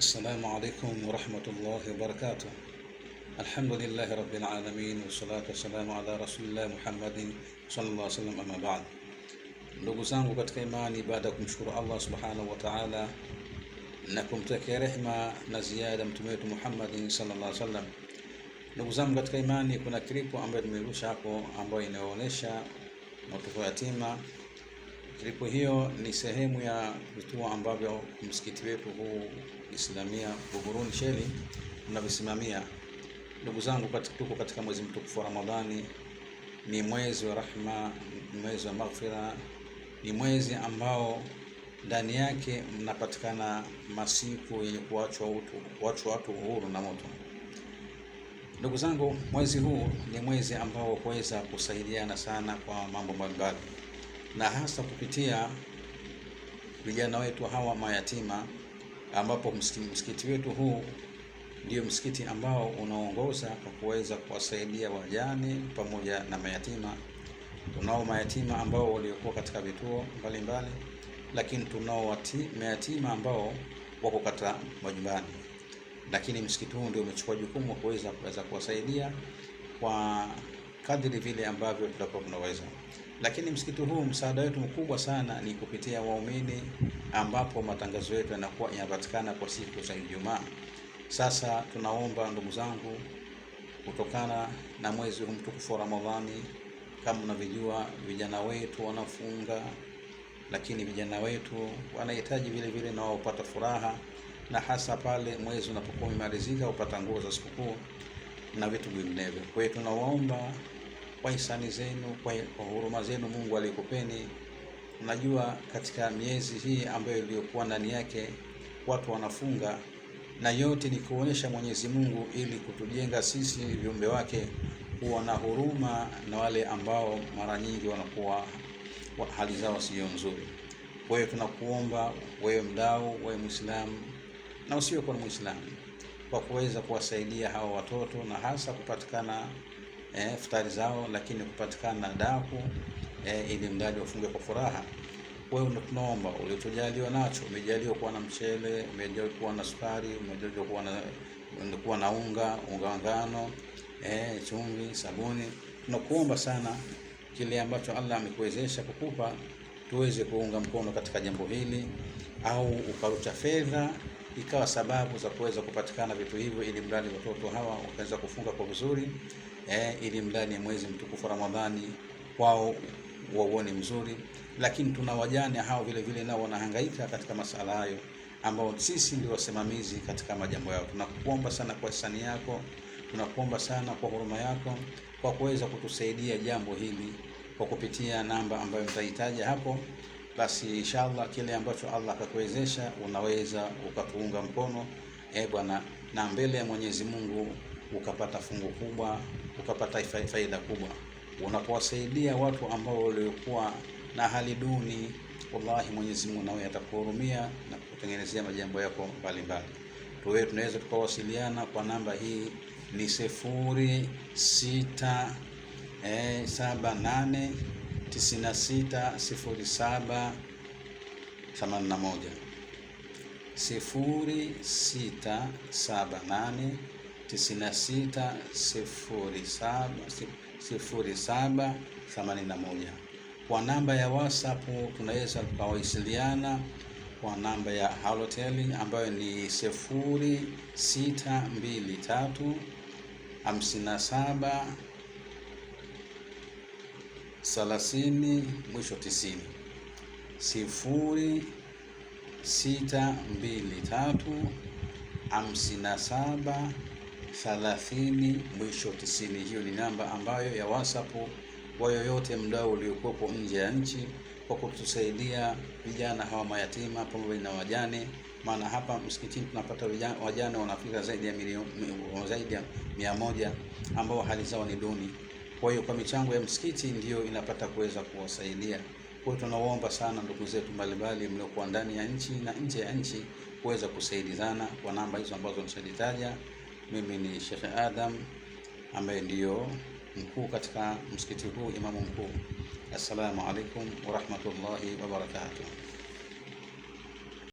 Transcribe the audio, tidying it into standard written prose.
السلام عليكم ورحمة الله وبركاته. الحمد لله رب العالمين والصلاة والسلام على رسول الله Muhammadin sallallahu alaihi wasallam, amma ba'd. Ndugu zangu katika imani, baada ya kumshukuru Allah subhanahu wa ta'ala na kumtakia rehma na ziada mtume wetu Muhammadin sallallahu alaihi wasallam, ndugu zangu katika imani, kuna klipu ambayo tumerusha hapo ambayo inaonyesha watoto yatima. Klipu hiyo ni sehemu ya vituo ambavyo msikiti wetu huu Islamia Buguruni Sheli tunavisimamia. Ndugu zangu, tuko katika mwezi mtukufu wa Ramadhani. Ni mwezi wa rahma, ni mwezi wa maghfira, ni mwezi ambao ndani yake mnapatikana masiku yenye kuachwa watu uhuru na moto. Ndugu zangu, mwezi huu ni mwezi ambao huweza kusaidiana sana kwa mambo mbalimbali, na hasa kupitia vijana wetu hawa mayatima, ambapo msikiti wetu huu ndio msikiti ambao unaongoza kwa kuweza kuwasaidia wajane pamoja na mayatima. Tunao mayatima ambao waliokuwa katika vituo mbalimbali, lakini tunao mayatima ambao wako katika majumbani, lakini msikiti huu ndio umechukua jukumu kuweza kuwasaidia kwa kadri vile ambavyo tutakuwa tunaweza. Lakini msikiti huu msaada wetu mkubwa sana ni kupitia waumini, ambapo matangazo yetu yanakuwa yanapatikana kwa siku za Ijumaa. Sasa tunaomba ndugu zangu, kutokana na mwezi huu mtukufu wa Ramadhani, kama mnavyojua vijana wetu wanafunga, lakini vijana wetu wanahitaji vile vile na wao kupata furaha, na hasa pale mwezi unapokuwa umemalizika upata nguo za sikukuu na vitu vinginevyo. Kwa hiyo tunawaomba kwa hisani zenu, kwa huruma zenu Mungu alikupeni. Unajua, katika miezi hii ambayo iliyokuwa ndani yake watu wanafunga, na yote ni kuonyesha Mwenyezi Mungu ili kutujenga sisi viumbe wake kuwa na huruma na wale ambao mara nyingi wanakuwa hali zao sio nzuri. Kwa hiyo tunakuomba wewe mdau, wewe Muislamu na usiwe kwa Muislamu, kwa kuweza kuwasaidia hawa watoto, na hasa kupatikana futari zao, lakini kupatikana daku ili mdadi wafunge kwa furaha. Wewe tunaomba ulitujaliwa nacho, umejaliwa kuwa na mchele, umejaliwa kuwa na sukari, umejaliwa kuwa na unga wa ngano, chumvi, sabuni. Tunakuomba sana kile ambacho Allah amekuwezesha kukupa, tuweze kuunga mkono katika jambo hili, au ukarucha fedha ikawa sababu za kuweza kupatikana vitu hivyo, ili mradi watoto hawa wakaweza kufunga kwa vizuri, ili mradi mwezi mtukufu Ramadhani kwao wauone mzuri. Lakini tuna wajane hao vile vile nao wanahangaika katika masala hayo, ambao sisi ndio wasimamizi katika majambo yao. Tunakuomba sana kwa hisani yako, tunakuomba sana kwa huruma yako, kwa kuweza kutusaidia jambo hili kwa kupitia namba ambayo mtahitaji hapo. Basi inshallah kile ambacho Allah akakuwezesha unaweza ukatuunga mkono bwana, na mbele ya Mwenyezi Mungu ukapata fungu kubwa, ukapata faida kubwa unapowasaidia watu ambao waliokuwa na hali duni. Wallahi Mwenyezi Mungu nawe atakuhurumia na kutengenezea majambo yako mbalimbali. Tuwe tunaweza tukawasiliana kwa namba hii ni 0678 960781 0678 960781. Kwa namba ya WhatsApp tunaweza tukawasiliana kwa namba ya Halotel ambayo ni 0623 57 30 mwisho 90. 0623 57 30 mwisho 90. Hiyo ni namba ambayo ya WhatsApp kwa yoyote mdau uliokuwepo nje ya nchi, kwa kutusaidia vijana hawa mayatima pamoja na wajane. Maana hapa msikitini tunapata wajane wanafika zaidi ya 100 ambao hali zao ni duni. Kwa hiyo kwa michango ya msikiti ndiyo inapata kuweza kuwasaidia. Kwa hiyo tunaomba sana ndugu zetu mbalimbali mliokuwa ndani ya nchi na nje ya nchi kuweza kusaidizana kwa namba hizo ambazo nishaditaja. Mimi ni Sheikh Adam ambaye ndiyo mkuu katika msikiti huu, imamu mkuu. Assalamu alaikum wa rahmatullahi wa barakatuh.